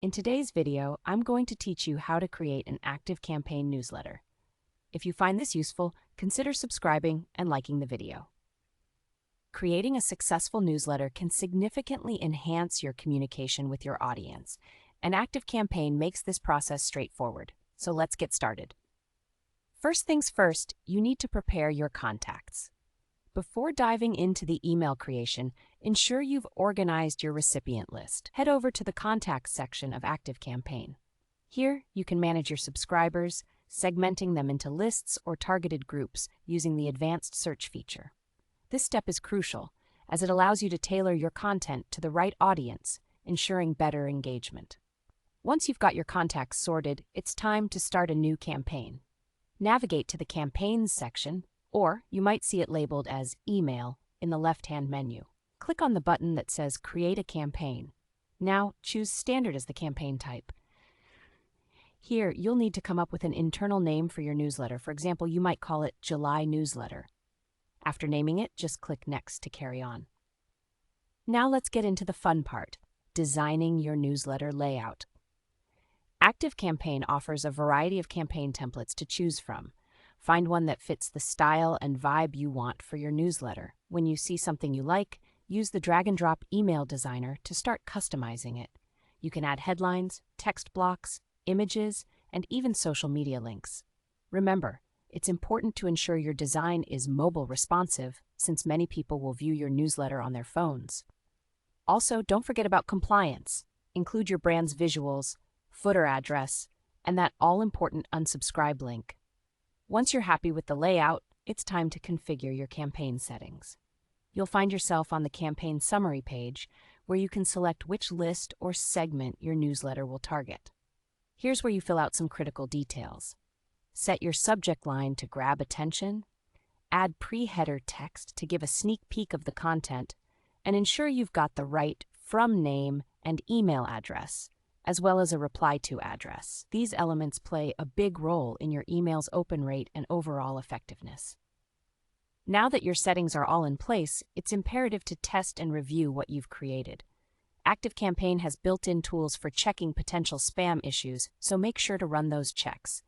In today's video, I'm going to teach you how to create an ActiveCampaign newsletter. If you find this useful, consider subscribing and liking the video. Creating a successful newsletter can significantly enhance your communication with your audience, and ActiveCampaign makes this process straightforward. So let's get started. First things first, you need to prepare your contacts. Before diving into the email creation, ensure you've organized your recipient list. Head over to the Contacts section of ActiveCampaign. Here, you can manage your subscribers, segmenting them into lists or targeted groups using the advanced search feature. This step is crucial, as it allows you to tailor your content to the right audience, ensuring better engagement. Once you've got your contacts sorted, it's time to start a new campaign. Navigate to the Campaigns section, or you might see it labeled as Email in the left-hand menu. Click on the button that says Create a Campaign. Now, choose Standard as the campaign type. Here, you'll need to come up with an internal name for your newsletter. For example, you might call it July Newsletter. After naming it, just click Next to carry on. Now let's get into the fun part, designing your newsletter layout. ActiveCampaign offers a variety of campaign templates to choose from. Find one that fits the style and vibe you want for your newsletter. When you see something you like, use the drag-and-drop email designer to start customizing it. You can add headlines, text blocks, images, and even social media links. Remember, it's important to ensure your design is mobile responsive, since many people will view your newsletter on their phones. Also, don't forget about compliance. Include your brand's visuals, footer address, and that all-important unsubscribe link. Once you're happy with the layout, it's time to configure your campaign settings. You'll find yourself on the campaign summary page, where you can select which list or segment your newsletter will target. Here's where you fill out some critical details. Set your subject line to grab attention, add pre-header text to give a sneak peek of the content, and ensure you've got the right from name and email address, as well as a reply to address. These elements play a big role in your email's open rate and overall effectiveness. Now that your settings are all in place, it's imperative to test and review what you've created. ActiveCampaign has built-in tools for checking potential spam issues, so make sure to run those checks.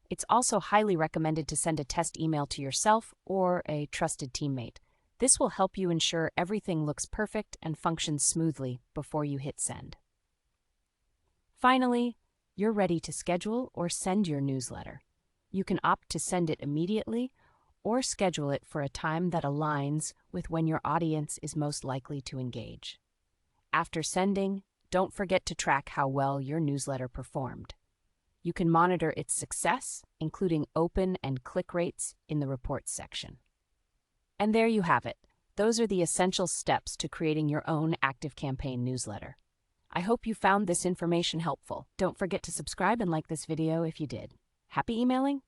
It's also highly recommended to send a test email to yourself or a trusted teammate. This will help you ensure everything looks perfect and functions smoothly before you hit send. Finally, you're ready to schedule or send your newsletter. You can opt to send it immediately or schedule it for a time that aligns with when your audience is most likely to engage. After sending, don't forget to track how well your newsletter performed. You can monitor its success, including open and click rates, in the reports section. And there you have it. Those are the essential steps to creating your own ActiveCampaign newsletter. I hope you found this information helpful. Don't forget to subscribe and like this video if you did. Happy emailing!